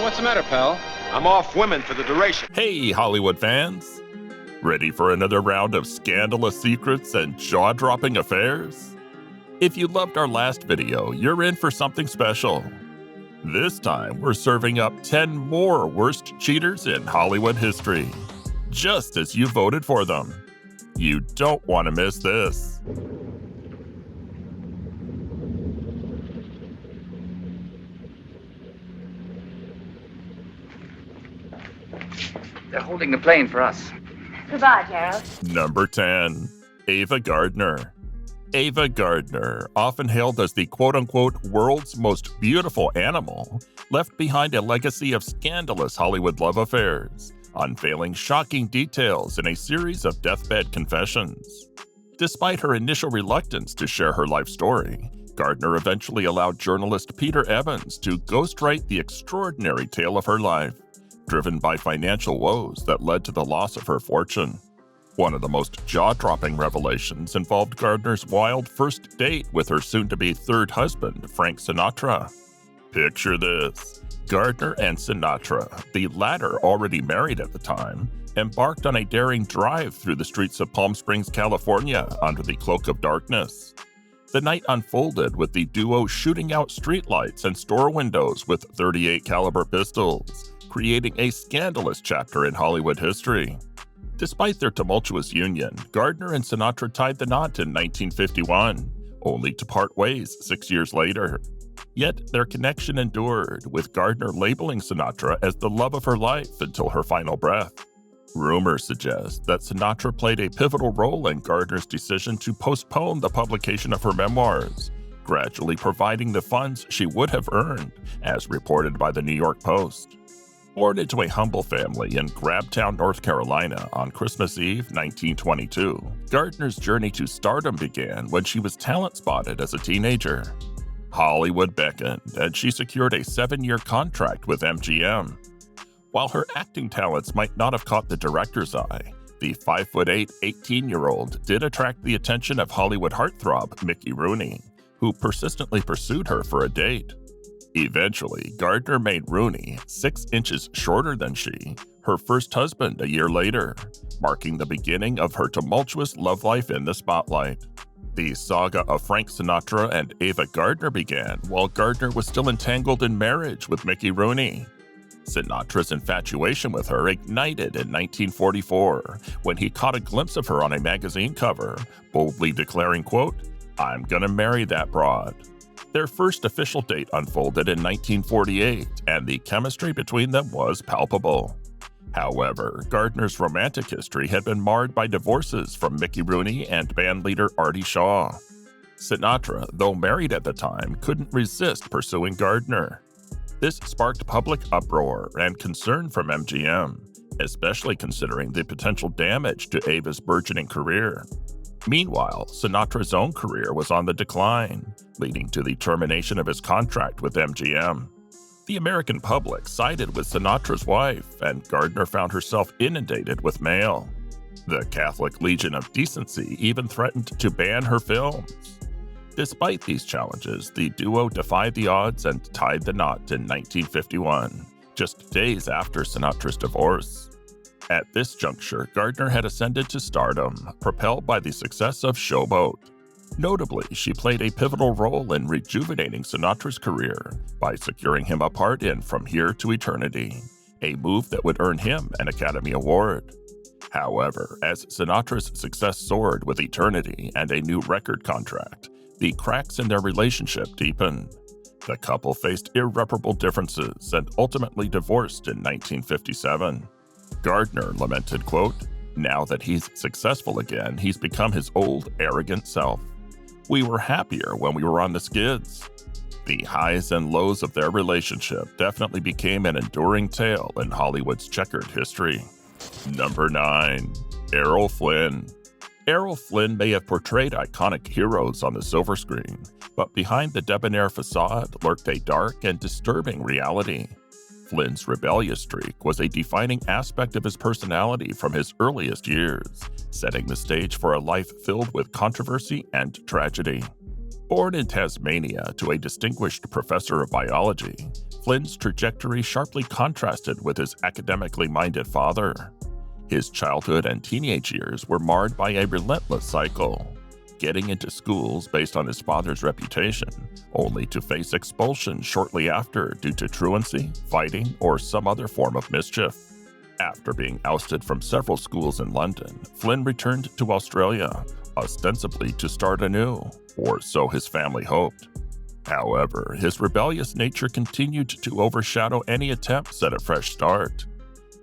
What's the matter, pal? I'm off women for the duration. Hey, Hollywood fans! Ready for another round of scandalous secrets and jaw-dropping affairs? If you loved our last video, you're in for something special. This time, we're serving up 10 more worst cheaters in Hollywood history, just as you voted for them. You don't want to miss this. They're holding the plane for us. Goodbye, Gerald. Number 10. Ava Gardner. Ava Gardner, often hailed as the quote-unquote world's most beautiful animal, left behind a legacy of scandalous Hollywood love affairs, unveiling shocking details in a series of deathbed confessions. Despite her initial reluctance to share her life story, Gardner eventually allowed journalist Peter Evans to ghostwrite the extraordinary tale of her life, driven by financial woes that led to the loss of her fortune. One of the most jaw-dropping revelations involved Gardner's wild first date with her soon-to-be third husband, Frank Sinatra. Picture this. Gardner and Sinatra, the latter already married at the time, embarked on a daring drive through the streets of Palm Springs, California, under the cloak of darkness. The night unfolded with the duo shooting out streetlights and store windows with .38 caliber pistols, creating a scandalous chapter in Hollywood history. Despite their tumultuous union, Gardner and Sinatra tied the knot in 1951, only to part ways 6 years later. Yet their connection endured, with Gardner labeling Sinatra as the love of her life until her final breath. Rumors suggest that Sinatra played a pivotal role in Gardner's decision to postpone the publication of her memoirs, gradually providing the funds she would have earned, as reported by the New York Post. Born into a humble family in Grabtown, North Carolina on Christmas Eve 1922, Gardner's journey to stardom began when she was talent spotted as a teenager. Hollywood beckoned, and she secured a 7-year contract with MGM. While her acting talents might not have caught the director's eye, the 5'8", 18-year-old did attract the attention of Hollywood heartthrob Mickey Rooney, who persistently pursued her for a date. Eventually, Gardner made Rooney, 6 inches shorter than she, her first husband a year later, marking the beginning of her tumultuous love life in the spotlight. The saga of Frank Sinatra and Ava Gardner began while Gardner was still entangled in marriage with Mickey Rooney. Sinatra's infatuation with her ignited in 1944 when he caught a glimpse of her on a magazine cover, boldly declaring, quote, "I'm gonna marry that broad." Their first official date unfolded in 1948, and the chemistry between them was palpable. However, Gardner's romantic history had been marred by divorces from Mickey Rooney and bandleader Artie Shaw. Sinatra, though married at the time, couldn't resist pursuing Gardner. This sparked public uproar and concern from MGM, especially considering the potential damage to Ava's burgeoning career. Meanwhile, Sinatra's own career was on the decline, leading to the termination of his contract with MGM. The American public sided with Sinatra's wife, and Gardner found herself inundated with mail. The Catholic Legion of Decency even threatened to ban her films. Despite these challenges, the duo defied the odds and tied the knot in 1951, just days after Sinatra's divorce. At this juncture, Gardner had ascended to stardom, propelled by the success of Showboat. Notably, she played a pivotal role in rejuvenating Sinatra's career by securing him a part in From Here to Eternity, a move that would earn him an Academy Award. However, as Sinatra's success soared with Eternity and a new record contract, the cracks in their relationship deepened. The couple faced irreparable differences and ultimately divorced in 1957. Gardner lamented, quote, "Now that he's successful again, he's become his old, arrogant self. We were happier when we were on the skids." The highs and lows of their relationship definitely became an enduring tale in Hollywood's checkered history. Number 9. Errol Flynn. Errol Flynn may have portrayed iconic heroes on the silver screen, but behind the debonair facade lurked a dark and disturbing reality. Flynn's rebellious streak was a defining aspect of his personality from his earliest years, setting the stage for a life filled with controversy and tragedy. Born in Tasmania to a distinguished professor of biology, Flynn's trajectory sharply contrasted with his academically minded father. His childhood and teenage years were marred by a relentless cycle, getting into schools based on his father's reputation, only to face expulsion shortly after due to truancy, fighting, or some other form of mischief. After being ousted from several schools in London, Flynn returned to Australia, ostensibly to start anew, or so his family hoped. However, his rebellious nature continued to overshadow any attempts at a fresh start.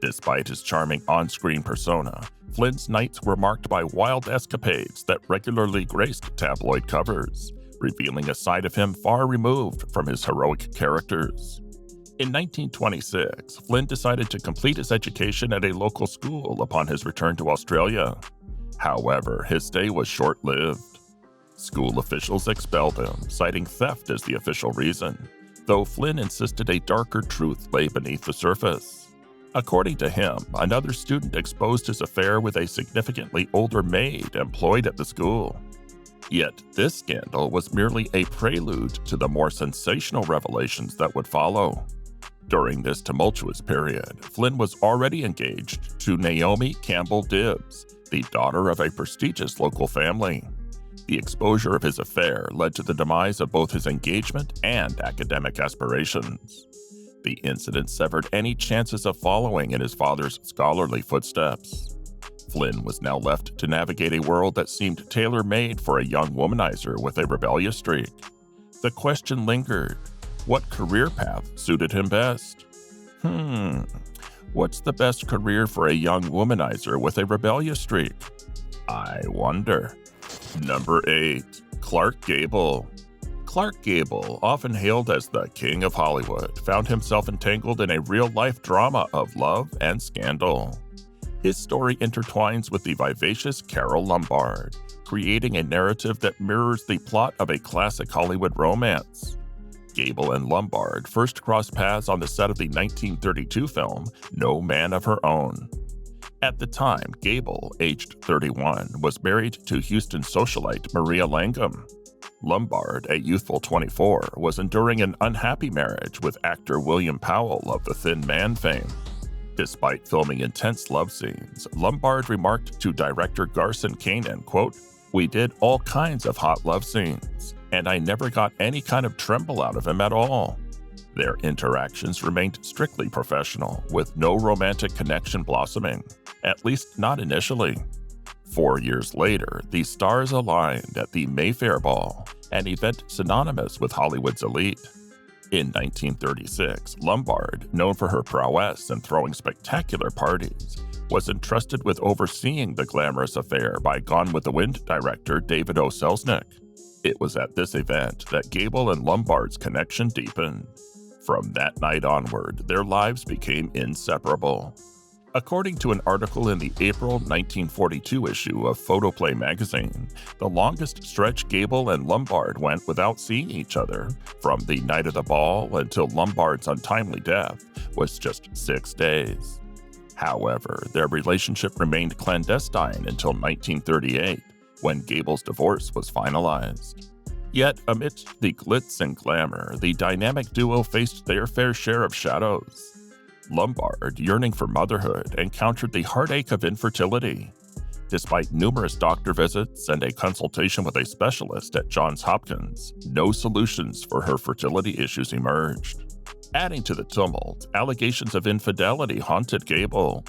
Despite his charming on-screen persona, Flynn's nights were marked by wild escapades that regularly graced tabloid covers, revealing a side of him far removed from his heroic characters. In 1926, Flynn decided to complete his education at a local school upon his return to Australia. However, his stay was short-lived. School officials expelled him, citing theft as the official reason, though Flynn insisted a darker truth lay beneath the surface. According to him, another student exposed his affair with a significantly older maid employed at the school. Yet this scandal was merely a prelude to the more sensational revelations that would follow. During this tumultuous period, Flynn was already engaged to Naomi Campbell Dibbs, the daughter of a prestigious local family. The exposure of his affair led to the demise of both his engagement and academic aspirations. The incident severed any chances of following in his father's scholarly footsteps. Flynn was now left to navigate a world that seemed tailor-made for a young womanizer with a rebellious streak. The question lingered: what career path suited him best? What's the best career for a young womanizer with a rebellious streak? I wonder. Number 8. Clark Gable. Clark Gable, often hailed as the King of Hollywood, found himself entangled in a real-life drama of love and scandal. His story intertwines with the vivacious Carole Lombard, creating a narrative that mirrors the plot of a classic Hollywood romance. Gable and Lombard first crossed paths on the set of the 1932 film No Man of Her Own. At the time, Gable, aged 31, was married to Houston socialite Maria Langham. Lombard, a youthful 24, was enduring an unhappy marriage with actor William Powell of The Thin Man fame. Despite filming intense love scenes, Lombard remarked to director Garson Kanin, quote, "We did all kinds of hot love scenes, and I never got any kind of tremble out of him at all." Their interactions remained strictly professional, with no romantic connection blossoming, at least not initially. 4 years later, the stars aligned at the Mayfair Ball, an event synonymous with Hollywood's elite. In 1936, Lombard, known for her prowess in throwing spectacular parties, was entrusted with overseeing the glamorous affair by Gone with the Wind director David O. Selznick. It was at this event that Gable and Lombard's connection deepened. From that night onward, their lives became inseparable. According to an article in the April 1942 issue of Photoplay magazine, the longest stretch Gable and Lombard went without seeing each other, from the night of the ball until Lombard's untimely death, was just 6 days. However, their relationship remained clandestine until 1938, when Gable's divorce was finalized. Yet, amidst the glitz and glamour, the dynamic duo faced their fair share of shadows. Lombard, yearning for motherhood, encountered the heartache of infertility. Despite numerous doctor visits and a consultation with a specialist at Johns Hopkins, no solutions for her fertility issues emerged. Adding to the tumult, allegations of infidelity haunted Gable.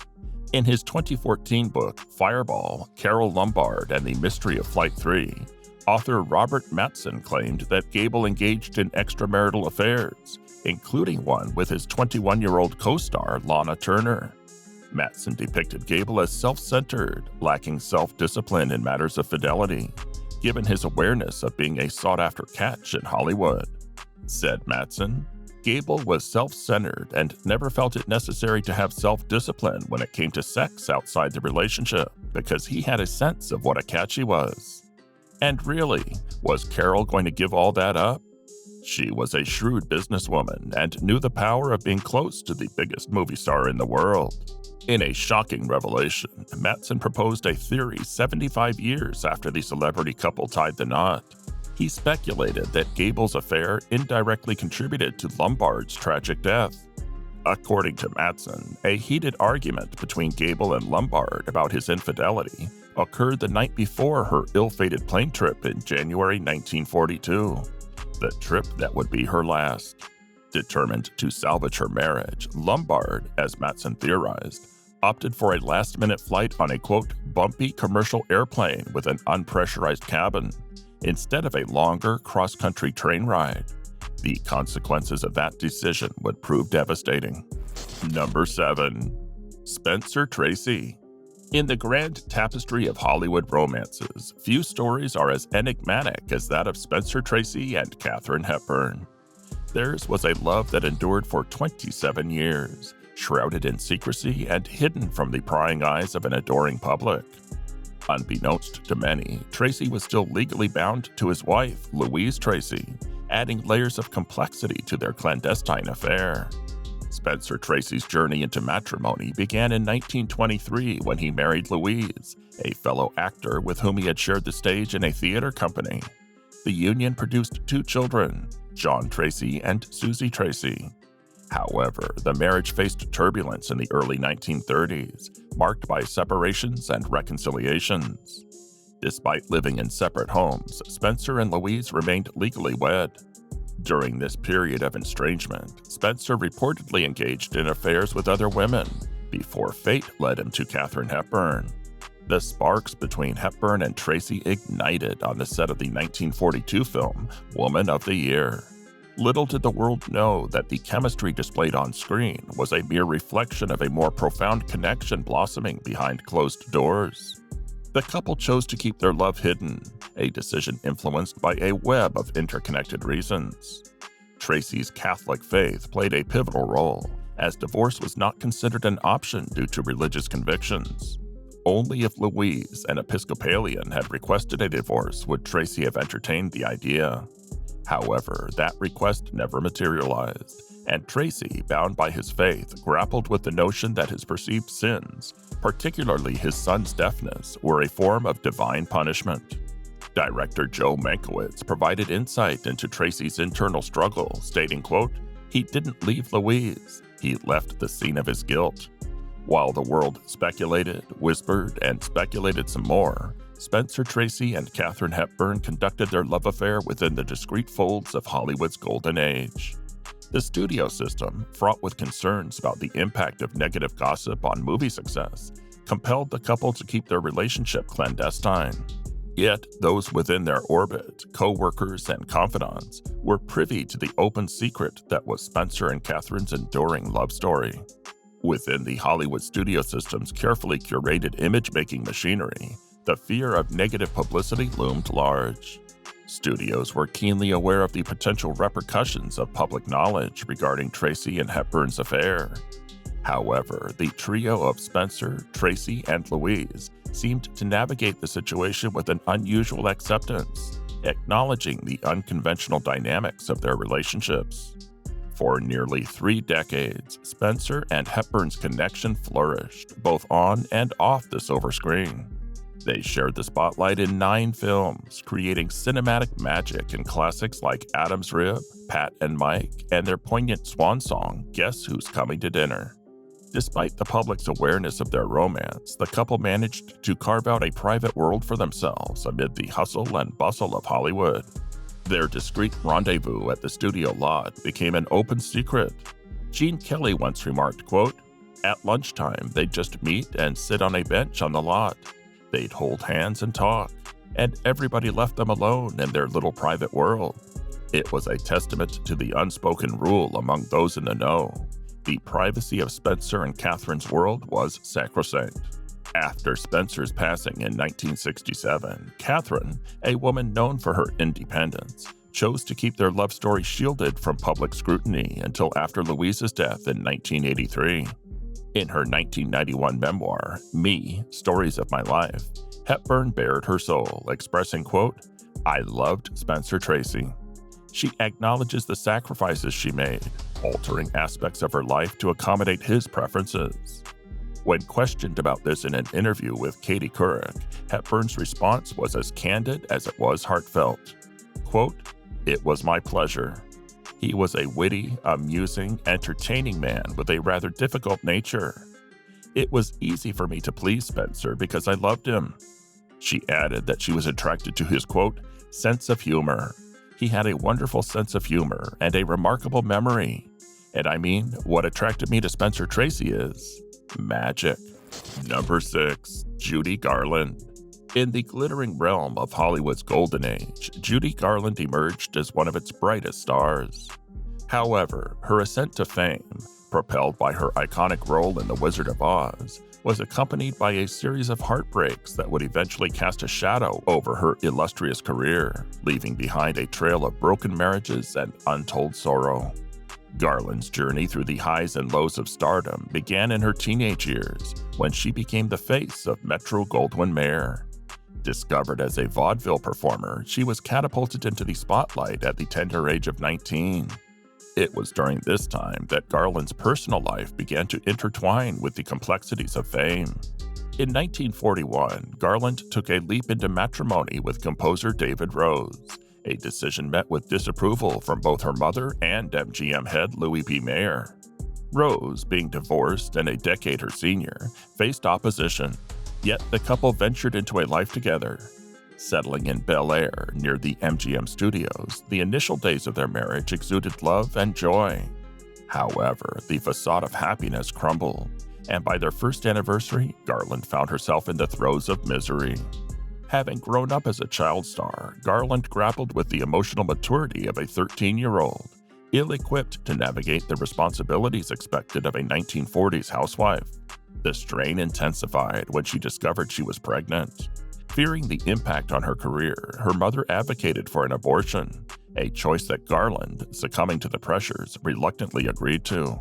In his 2014 book, Fireball, Carole Lombard and the Mystery of Flight 3, author Robert Mattson claimed that Gable engaged in extramarital affairs, including one with his 21-year-old co-star Lana Turner. Mattson depicted Gable as self-centered, lacking self-discipline in matters of fidelity, given his awareness of being a sought-after catch in Hollywood. Said Mattson, Gable was self-centered and never felt it necessary to have self-discipline when it came to sex outside the relationship, because he had a sense of what a catch he was. And really, was Carole going to give all that up? She was a shrewd businesswoman and knew the power of being close to the biggest movie star in the world. In a shocking revelation, Mattson proposed a theory 75 years after the celebrity couple tied the knot. He speculated that Gable's affair indirectly contributed to Lombard's tragic death. According to Matson, a heated argument between Gable and Lombard about his infidelity occurred the night before her ill-fated plane trip in January 1942, the trip that would be her last. Determined to salvage her marriage, Lombard, as Matson theorized, opted for a last-minute flight on a, quote, bumpy commercial airplane with an unpressurized cabin, instead of a longer cross-country train ride. The consequences of that decision would prove devastating. Number 7. Spencer Tracy. In the grand tapestry of Hollywood romances, few stories are as enigmatic as that of Spencer Tracy and Katharine Hepburn. Theirs was a love that endured for 27 years, shrouded in secrecy and hidden from the prying eyes of an adoring public. Unbeknownst to many, Tracy was still legally bound to his wife, Louise Tracy, adding layers of complexity to their clandestine affair. Spencer Tracy's journey into matrimony began in 1923 when he married Louise, a fellow actor with whom he had shared the stage in a theater company. The union produced 2 children, John Tracy and Susie Tracy. However, the marriage faced turbulence in the early 1930s, marked by separations and reconciliations. Despite living in separate homes, Spencer and Louise remained legally wed. During this period of estrangement, Spencer reportedly engaged in affairs with other women, before fate led him to Katharine Hepburn. The sparks between Hepburn and Tracy ignited on the set of the 1942 film Woman of the Year. Little did the world know that the chemistry displayed on screen was a mere reflection of a more profound connection blossoming behind closed doors. The couple chose to keep their love hidden, a decision influenced by a web of interconnected reasons. Tracy's Catholic faith played a pivotal role, as divorce was not considered an option due to religious convictions. Only if Louise, an Episcopalian, had requested a divorce would Tracy have entertained the idea. However, that request never materialized, and Tracy, bound by his faith, grappled with the notion that his perceived sins, particularly his son's deafness, were a form of divine punishment. Director Joe Mankiewicz provided insight into Tracy's internal struggle, stating, quote, "He didn't leave Louise, he left the scene of his guilt." While the world speculated, whispered, and speculated some more, Spencer Tracy and Katharine Hepburn conducted their love affair within the discreet folds of Hollywood's golden age. The studio system, fraught with concerns about the impact of negative gossip on movie success, compelled the couple to keep their relationship clandestine. Yet, those within their orbit, co-workers and confidants, were privy to the open secret that was Spencer and Katharine's enduring love story. Within the Hollywood studio system's carefully curated image-making machinery, the fear of negative publicity loomed large. Studios were keenly aware of the potential repercussions of public knowledge regarding Tracy and Hepburn's affair. However, the trio of Spencer, Tracy, and Louise seemed to navigate the situation with an unusual acceptance, acknowledging the unconventional dynamics of their relationships. For nearly 3 decades, Spencer and Hepburn's connection flourished, both on and off the silver screen. They shared the spotlight in 9 films, creating cinematic magic in classics like Adam's Rib, Pat and Mike, and their poignant swan song, Guess Who's Coming to Dinner. Despite the public's awareness of their romance, the couple managed to carve out a private world for themselves amid the hustle and bustle of Hollywood. Their discreet rendezvous at the studio lot became an open secret. Gene Kelly once remarked, quote, "At lunchtime, they'd just meet and sit on a bench on the lot. They'd hold hands and talk, and everybody left them alone in their little private world." It was a testament to the unspoken rule among those in the know. The privacy of Spencer and Katharine's world was sacrosanct. After Spencer's passing in 1967, Katharine, a woman known for her independence, chose to keep their love story shielded from public scrutiny until after Louise's death in 1983. In her 1991 memoir, Me, Stories of My Life, Hepburn bared her soul, expressing, quote, "I loved Spencer Tracy." She acknowledges the sacrifices she made, altering aspects of her life to accommodate his preferences. When questioned about this in an interview with Katie Couric, Hepburn's response was as candid as it was heartfelt. quote, "It was my pleasure." He was a witty, amusing, entertaining man with a rather difficult nature. "It was easy for me to please Spencer because I loved him." She added that she was attracted to his, quote, "sense of humor. He had a wonderful sense of humor and a remarkable memory. And I mean, what attracted me to Spencer Tracy is magic." Number 6. Judy Garland. In the glittering realm of Hollywood's golden age, Judy Garland emerged as one of its brightest stars. However, her ascent to fame, propelled by her iconic role in The Wizard of Oz, was accompanied by a series of heartbreaks that would eventually cast a shadow over her illustrious career, leaving behind a trail of broken marriages and untold sorrow. Garland's journey through the highs and lows of stardom began in her teenage years when she became the face of Metro-Goldwyn-Mayer. Discovered as a vaudeville performer, she was catapulted into the spotlight at the tender age of 19. It was during this time that Garland's personal life began to intertwine with the complexities of fame. In 1941, Garland took a leap into matrimony with composer David Rose, a decision met with disapproval from both her mother and MGM head Louis B. Mayer. Rose, being divorced and a decade her senior, faced opposition, yet the couple ventured into a life together. Settling in Bel Air near the MGM studios, the initial days of their marriage exuded love and joy. However, the facade of happiness crumbled, and by their first anniversary, Garland found herself in the throes of misery. Having grown up as a child star, Garland grappled with the emotional maturity of a 13-year-old, ill-equipped to navigate the responsibilities expected of a 1940s housewife. The strain intensified when she discovered she was pregnant. Fearing the impact on her career, her mother advocated for an abortion, a choice that Garland, succumbing to the pressures, reluctantly agreed to.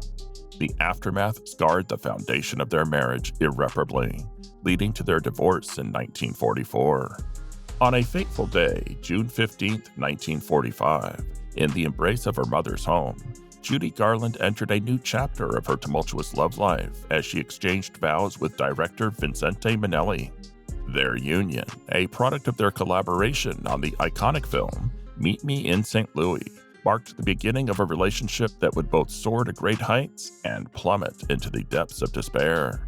The aftermath scarred the foundation of their marriage irreparably, leading to their divorce in 1944. On a fateful day, June 15, 1945, in the embrace of her mother's home, Judy Garland entered a new chapter of her tumultuous love life as she exchanged vows with director Vincente Minnelli. Their union, a product of their collaboration on the iconic film Meet Me in St. Louis, marked the beginning of a relationship that would both soar to great heights and plummet into the depths of despair.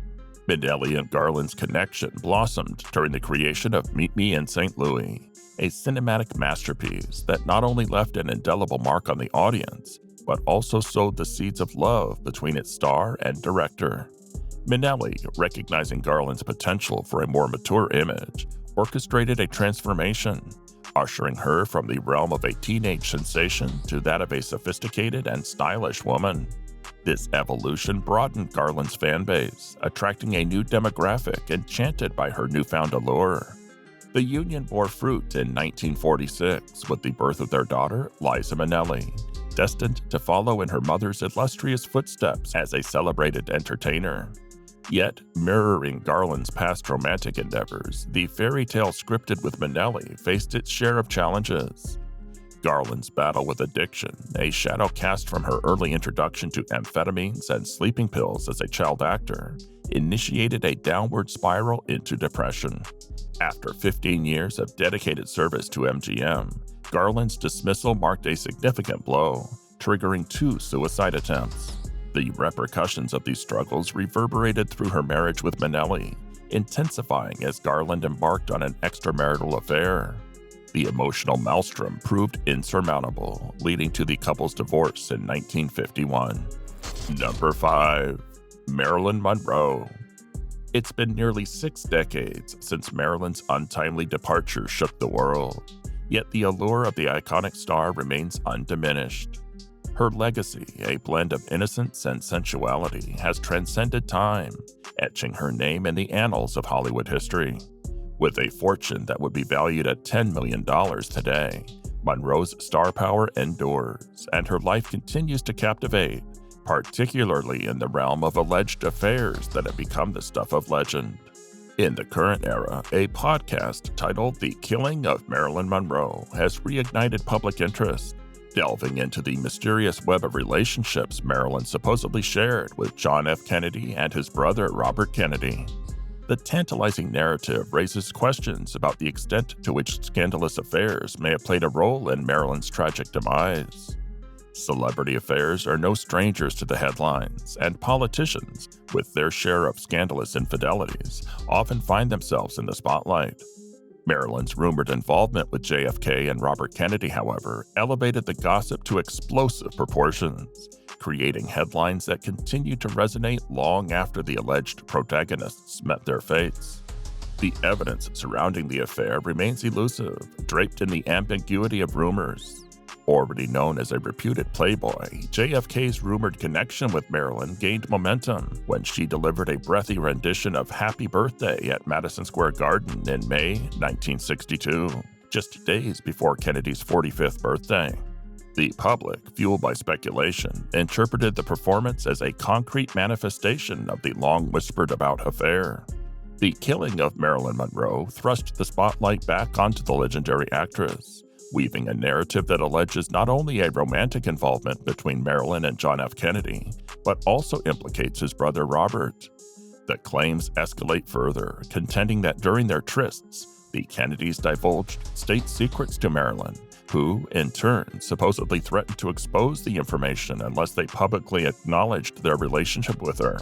Minnelli and Garland's connection blossomed during the creation of Meet Me in St. Louis, a cinematic masterpiece that not only left an indelible mark on the audience, but also sowed the seeds of love between its star and director. Minnelli, recognizing Garland's potential for a more mature image, orchestrated a transformation, ushering her from the realm of a teenage sensation to that of a sophisticated and stylish woman. This evolution broadened Garland's fan base, attracting a new demographic enchanted by her newfound allure. The union bore fruit in 1946 with the birth of their daughter, Liza Minnelli, destined to follow in her mother's illustrious footsteps as a celebrated entertainer. Yet, mirroring Garland's past romantic endeavors, the fairy tale scripted with Minnelli faced its share of challenges. Garland's battle with addiction, a shadow cast from her early introduction to amphetamines and sleeping pills as a child actor, initiated a downward spiral into depression. After 15 years of dedicated service to MGM, Garland's dismissal marked a significant blow, triggering 2 suicide attempts. The repercussions of these struggles reverberated through her marriage with Minnelli, intensifying as Garland embarked on an extramarital affair. The emotional maelstrom proved insurmountable, leading to the couple's divorce in 1951. Number 5. Marilyn Monroe. It's been nearly 6 decades since Marilyn's untimely departure shook the world, yet the allure of the iconic star remains undiminished. Her legacy, a blend of innocence and sensuality, has transcended time, etching her name in the annals of Hollywood history. With a fortune that would be valued at $10 million today, Monroe's star power endures, and her life continues to captivate, particularly in the realm of alleged affairs that have become the stuff of legend. In the current era, a podcast titled The Killing of Marilyn Monroe has reignited public interest, delving into the mysterious web of relationships Marilyn supposedly shared with John F. Kennedy and his brother Robert Kennedy. The The tantalizing narrative raises questions about the extent to which scandalous affairs may have played a role in Marilyn's tragic demise. Celebrity affairs are no strangers to the headlines, and politicians, with their share of scandalous infidelities, often find themselves in the spotlight. Marilyn's rumored involvement with JFK and Robert Kennedy, however, elevated the gossip to explosive proportions, creating headlines that continue to resonate long after the alleged protagonists met their fates. The evidence surrounding the affair remains elusive, draped in the ambiguity of rumors. Already known as a reputed playboy, JFK's rumored connection with Marilyn gained momentum when she delivered a breathy rendition of Happy Birthday at Madison Square Garden in May 1962, just days before Kennedy's 45th birthday. The public, fueled by speculation, interpreted the performance as a concrete manifestation of the long-whispered-about affair. The killing of Marilyn Monroe thrust the spotlight back onto the legendary actress, weaving a narrative that alleges not only a romantic involvement between Marilyn and John F. Kennedy, but also implicates his brother Robert. The claims escalate further, contending that during their trysts, the Kennedys divulged state secrets to Marilyn, who, in turn, supposedly threatened to expose the information unless they publicly acknowledged their relationship with her.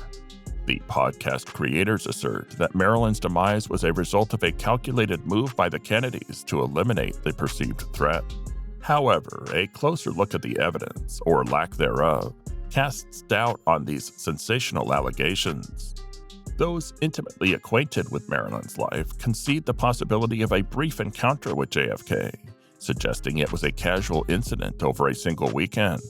The podcast creators assert that Marilyn's demise was a result of a calculated move by the Kennedys to eliminate the perceived threat. However, a closer look at the evidence, or lack thereof, casts doubt on these sensational allegations. Those intimately acquainted with Marilyn's life concede the possibility of a brief encounter with JFK, suggesting it was a casual incident over a single weekend.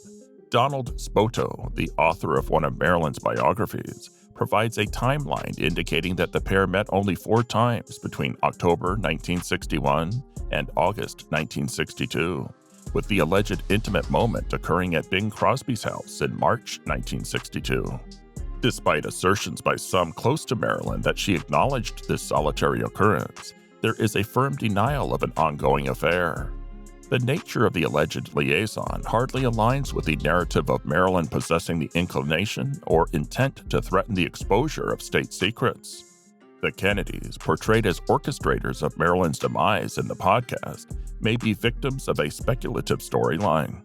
Donald Spoto, the author of one of Marilyn's biographies, provides a timeline indicating that the pair met only 4 times between October 1961 and August 1962, with the alleged intimate moment occurring at Bing Crosby's house in March 1962. Despite assertions by some close to Marilyn that she acknowledged this solitary occurrence, there is a firm denial of an ongoing affair. The nature of the alleged liaison hardly aligns with the narrative of Marilyn possessing the inclination or intent to threaten the exposure of state secrets. The Kennedys, portrayed as orchestrators of Marilyn's demise in the podcast, may be victims of a speculative storyline.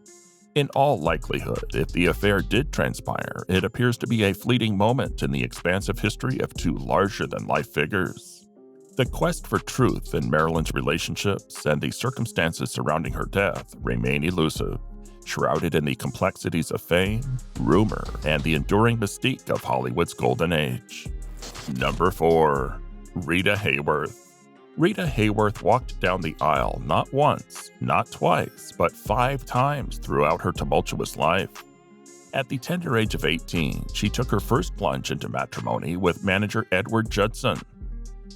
In all likelihood, if the affair did transpire, it appears to be a fleeting moment in the expansive history of 2 larger-than-life figures. The quest for truth in Marilyn's relationships and the circumstances surrounding her death remain elusive, shrouded in the complexities of fame, rumor, and the enduring mystique of Hollywood's golden age. Number 4. Rita Hayworth. Rita Hayworth walked down the aisle not once, not twice, but 5 times throughout her tumultuous life. At the tender age of 18, she took her first plunge into matrimony with manager Edward Judson.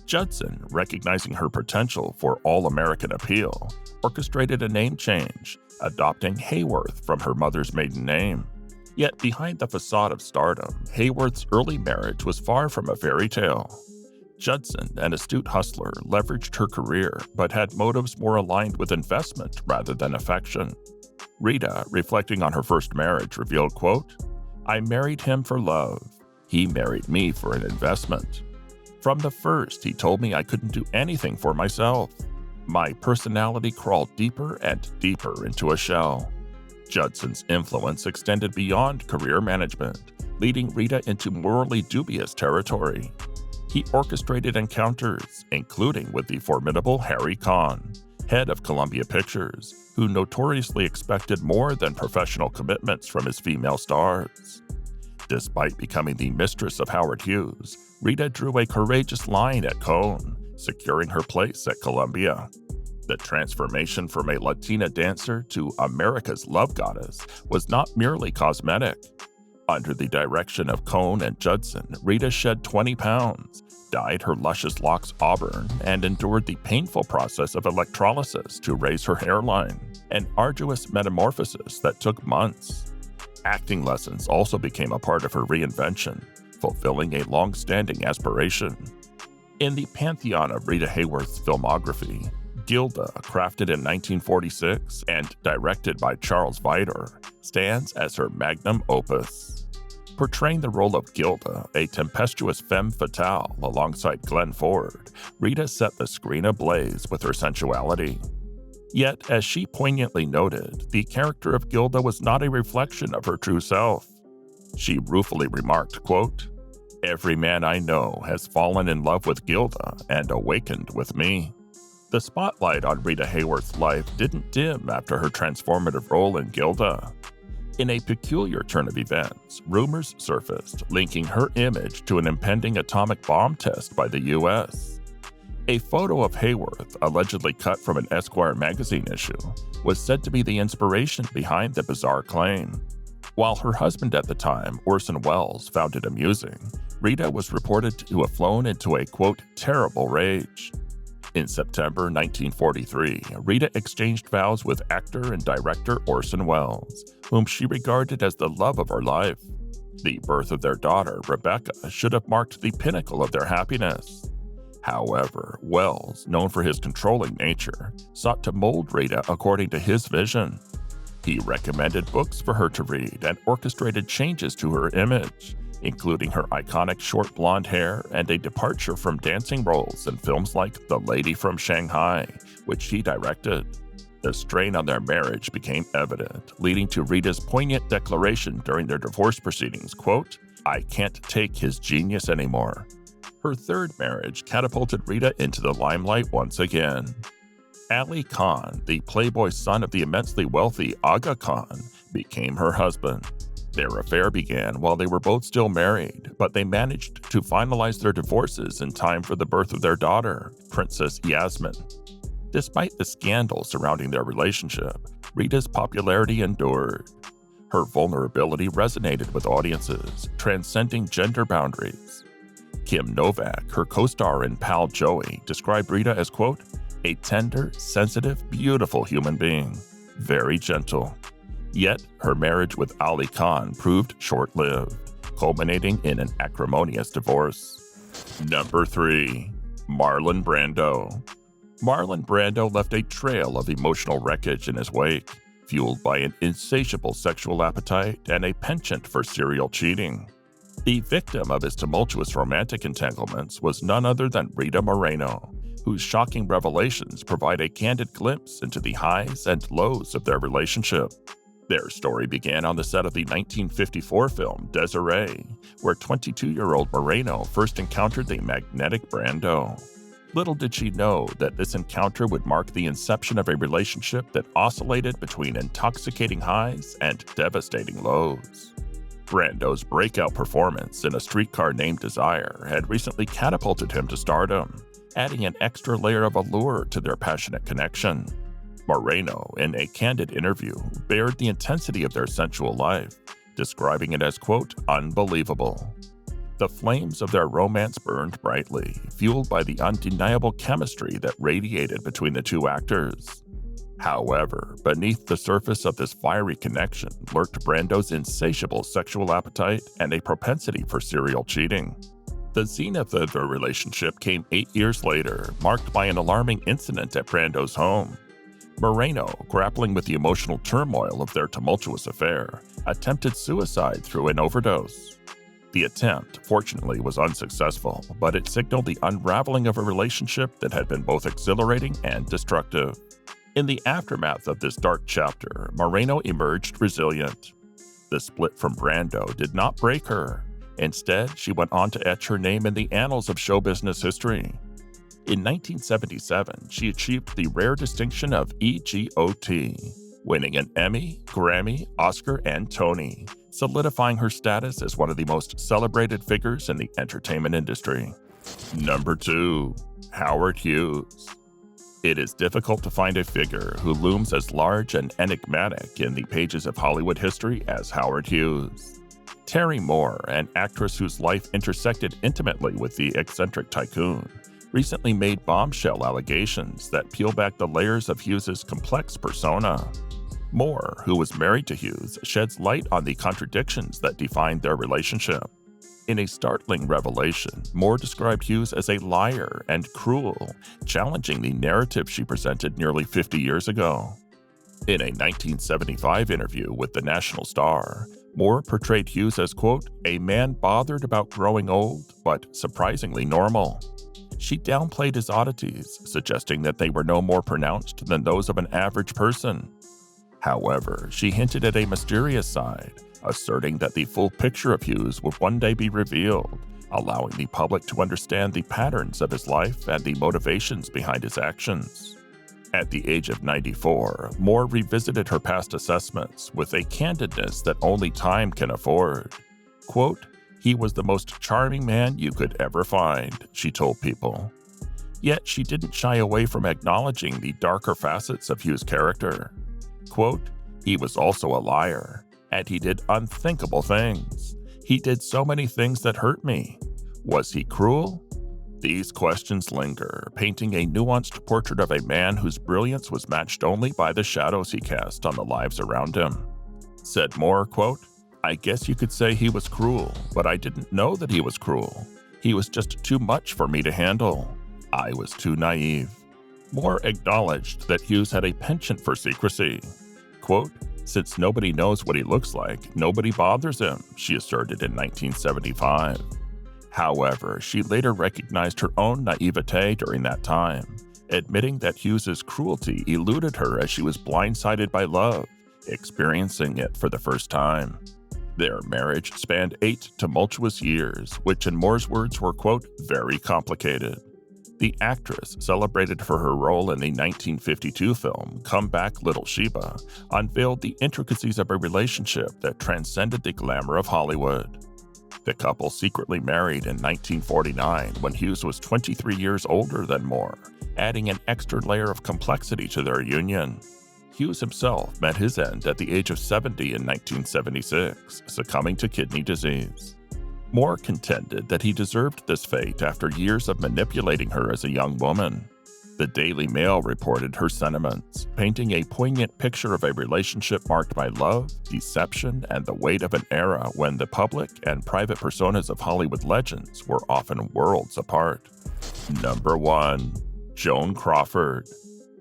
Judson, recognizing her potential for all-American appeal, orchestrated a name change, adopting Hayworth from her mother's maiden name. Yet behind the facade of stardom, Hayworth's early marriage was far from a fairy tale. Judson, an astute hustler, leveraged her career but had motives more aligned with investment rather than affection. Rita, reflecting on her first marriage, revealed, quote, "I married him for love. He married me for an investment. From the first, he told me I couldn't do anything for myself. My personality crawled deeper and deeper into a shell." Judson's influence extended beyond career management, leading Rita into morally dubious territory. He orchestrated encounters, including with the formidable Harry Kahn, head of Columbia Pictures, who notoriously expected more than professional commitments from his female stars. Despite becoming the mistress of Howard Hughes, Rita drew a courageous line at Cohn, securing her place at Columbia. The transformation from a Latina dancer to America's love goddess was not merely cosmetic. Under the direction of Cohn and Judson, Rita shed 20 pounds, dyed her luscious locks auburn, and endured the painful process of electrolysis to raise her hairline, an arduous metamorphosis that took months. Acting lessons also became a part of her reinvention, fulfilling a long-standing aspiration. In the pantheon of Rita Hayworth's filmography, Gilda, crafted in 1946 and directed by Charles Vidor, stands as her magnum opus. portraying the role of Gilda, a tempestuous femme fatale alongside Glenn Ford, Rita set the screen ablaze with her sensuality. Yet, as she poignantly noted, the character of Gilda was not a reflection of her true self. She ruefully remarked, quote, "Every man I know has fallen in love with Gilda and awakened with me." The spotlight on Rita Hayworth's life didn't dim after her transformative role in Gilda. In a peculiar turn of events, rumors surfaced linking her image to an impending atomic bomb test by the U.S. A photo of Hayworth, allegedly cut from an Esquire magazine issue, was said to be the inspiration behind the bizarre claim. While her husband at the time, Orson Welles, found it amusing, Rita was reported to have flown into a, quote, terrible rage. In September 1943, Rita exchanged vows with actor and director Orson Welles, whom she regarded as the love of her life. The birth of their daughter, Rebecca, should have marked the pinnacle of their happiness. However, Welles, known for his controlling nature, sought to mold Rita according to his vision. He recommended books for her to read and orchestrated changes to her image, including her iconic short blonde hair and a departure from dancing roles in films like The Lady from Shanghai, which he directed. The strain on their marriage became evident, leading to Rita's poignant declaration during their divorce proceedings, quote, "I can't take his genius anymore." Her third marriage catapulted Rita into the limelight once again. Ali Khan, the playboy son of the immensely wealthy Aga Khan, became her husband. Their affair began while they were both still married, but they managed to finalize their divorces in time for the birth of their daughter, Princess Yasmin. Despite the scandal surrounding their relationship, Rita's popularity endured. Her vulnerability resonated with audiences, transcending gender boundaries. Kim Novak, her co-star in Pal Joey, described Rita as, quote, "a tender, sensitive, beautiful human being, very gentle." Yet, her marriage with Ali Khan proved short-lived, culminating in an acrimonious divorce. Number 3. Marlon Brando. Marlon Brando left a trail of emotional wreckage in his wake, fueled by an insatiable sexual appetite and a penchant for serial cheating. The victim of his tumultuous romantic entanglements was none other than Rita Moreno, whose shocking revelations provide a candid glimpse into the highs and lows of their relationship. Their story began on the set of the 1954 film Desiree, where 22-year-old Moreno first encountered the magnetic Brando. Little did she know that this encounter would mark the inception of a relationship that oscillated between intoxicating highs and devastating lows. Brando's breakout performance in A Streetcar Named Desire had recently catapulted him to stardom, adding an extra layer of allure to their passionate connection. Moreno, in a candid interview, bared the intensity of their sensual life, describing it as, quote, "unbelievable." The flames of their romance burned brightly, fueled by the undeniable chemistry that radiated between the two actors. However, beneath the surface of this fiery connection lurked Brando's insatiable sexual appetite and a propensity for serial cheating. The zenith of their relationship came 8 years later, marked by an alarming incident at Brando's home. Moreno, grappling with the emotional turmoil of their tumultuous affair, attempted suicide through an overdose. The attempt, fortunately, was unsuccessful, but it signaled the unraveling of a relationship that had been both exhilarating and destructive. In the aftermath of this dark chapter, Moreno emerged resilient. The split from Brando did not break her. Instead, she went on to etch her name in the annals of show business history. In 1977, she achieved the rare distinction of EGOT, winning an Emmy, Grammy, Oscar, and Tony, solidifying her status as one of the most celebrated figures in the entertainment industry. Number 2. Howard Hughes. It is difficult to find a figure who looms as large and enigmatic in the pages of Hollywood history as Howard Hughes. Terry Moore, an actress whose life intersected intimately with the eccentric tycoon, recently made bombshell allegations that peel back the layers of Hughes's complex persona. Moore, who was married to Hughes, sheds light on the contradictions that defined their relationship. In a startling revelation, Moore described Hughes as a liar and cruel, challenging the narrative she presented nearly 50 years ago. In a 1975 interview with the National Star, Moore portrayed Hughes as, quote, a man bothered about growing old, but surprisingly normal. She downplayed his oddities, suggesting that they were no more pronounced than those of an average person. However, she hinted at a mysterious side, asserting that the full picture of Hughes would one day be revealed, allowing the public to understand the patterns of his life and the motivations behind his actions. At the age of 94, Moore revisited her past assessments with a candidness that only time can afford. Quote, he was the most charming man you could ever find, she told People. Yet she didn't shy away from acknowledging the darker facets of Hughes' character. Quote, he was also a liar, and he did unthinkable things. He did so many things that hurt me. Was he cruel? These questions linger, painting a nuanced portrait of a man whose brilliance was matched only by the shadows he cast on the lives around him. Said Moore, quote, I guess you could say he was cruel, but I didn't know that he was cruel. He was just too much for me to handle. I was too naive. Moore acknowledged that Hughes had a penchant for secrecy. Quote, since nobody knows what he looks like, nobody bothers him, she asserted in 1975. However, she later recognized her own naivete during that time, admitting that Hughes's cruelty eluded her as she was blindsided by love, experiencing it for the first time. Their marriage spanned 8 tumultuous years, which in Moore's words were, quote, very complicated. The actress, celebrated for her role in the 1952 film Come Back, Little Sheba, unveiled the intricacies of a relationship that transcended the glamour of Hollywood. The couple secretly married in 1949 when Hughes was 23 years older than Moore, adding an extra layer of complexity to their union. Hughes himself met his end at the age of 70 in 1976, succumbing to kidney disease. Moore contended that he deserved this fate after years of manipulating her as a young woman. The Daily Mail reported her sentiments, painting a poignant picture of a relationship marked by love, deception, and the weight of an era when the public and private personas of Hollywood legends were often worlds apart. Number 1. Joan Crawford.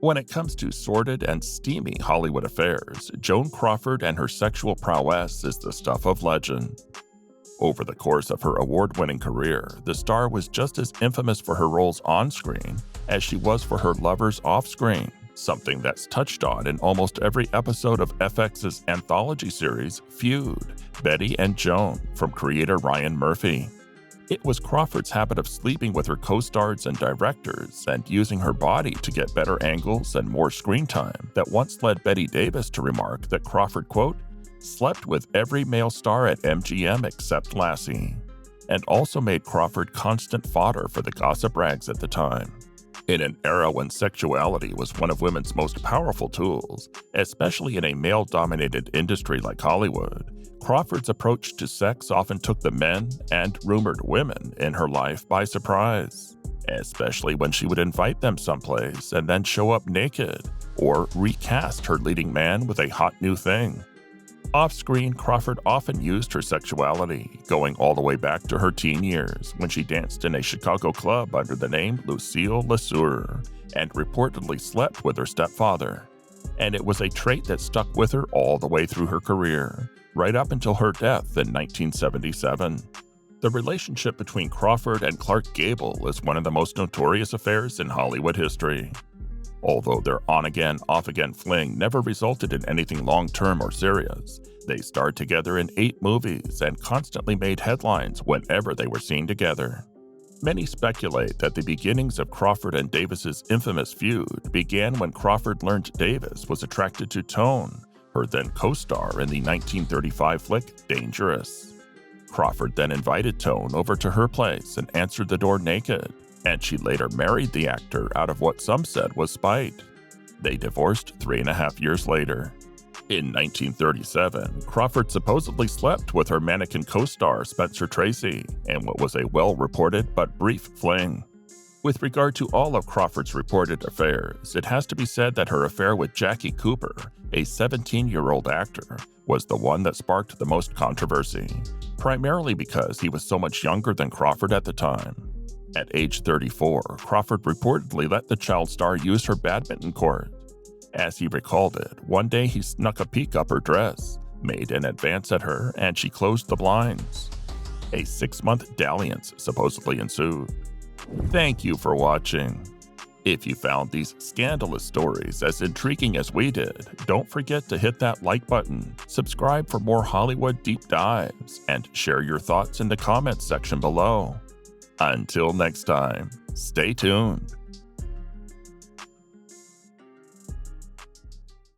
When it comes to sordid and steamy Hollywood affairs, Joan Crawford and her sexual prowess is the stuff of legend. Over the course of her award-winning career, the star was just as infamous for her roles on-screen as she was for her lovers off-screen, something that's touched on in almost every episode of FX's anthology series Feud, Betty and Joan, from creator Ryan Murphy. It was Crawford's habit of sleeping with her co-stars and directors and using her body to get better angles and more screen time that once led Bette Davis to remark that Crawford, quote, slept with every male star at MGM except Lassie, and also made Crawford constant fodder for the gossip rags at the time. In an era when sexuality was one of women's most powerful tools, especially in a male-dominated industry like Hollywood, Crawford's approach to sex often took the men and rumored women in her life by surprise, especially when she would invite them someplace and then show up naked, or recast her leading man with a hot new thing. Off-screen, Crawford often used her sexuality, going all the way back to her teen years when she danced in a Chicago club under the name Lucille LeSueur and reportedly slept with her stepfather. And it was a trait that stuck with her all the way through her career, right up until her death in 1977. The relationship between Crawford and Clark Gable is one of the most notorious affairs in Hollywood history. Although their on-again, off-again fling never resulted in anything long-term or serious, they starred together in 8 movies and constantly made headlines whenever they were seen together. Many speculate that the beginnings of Crawford and Davis's infamous feud began when Crawford learned Davis was attracted to Tone, her then co-star in the 1935 flick Dangerous. Crawford then invited Tone over to her place and answered the door naked, and she later married the actor out of what some said was spite. They divorced 3.5 years later. In 1937, Crawford supposedly slept with her mannequin co-star Spencer Tracy in what was a well-reported but brief fling. With regard to all of Crawford's reported affairs, it has to be said that her affair with Jackie Cooper, a 17-year-old actor, was the one that sparked the most controversy, primarily because he was so much younger than Crawford at the time. At age 34, Crawford reportedly let the child star use her badminton court. As he recalled it, one day he snuck a peek up her dress, made an advance at her and she closed the blinds. A 6-month dalliance supposedly ensued. Thank you for watching. If you found these scandalous stories as intriguing as we did, don't forget to hit that like button, subscribe for more Hollywood deep dives, and share your thoughts in the comments section below. Until next time, stay tuned.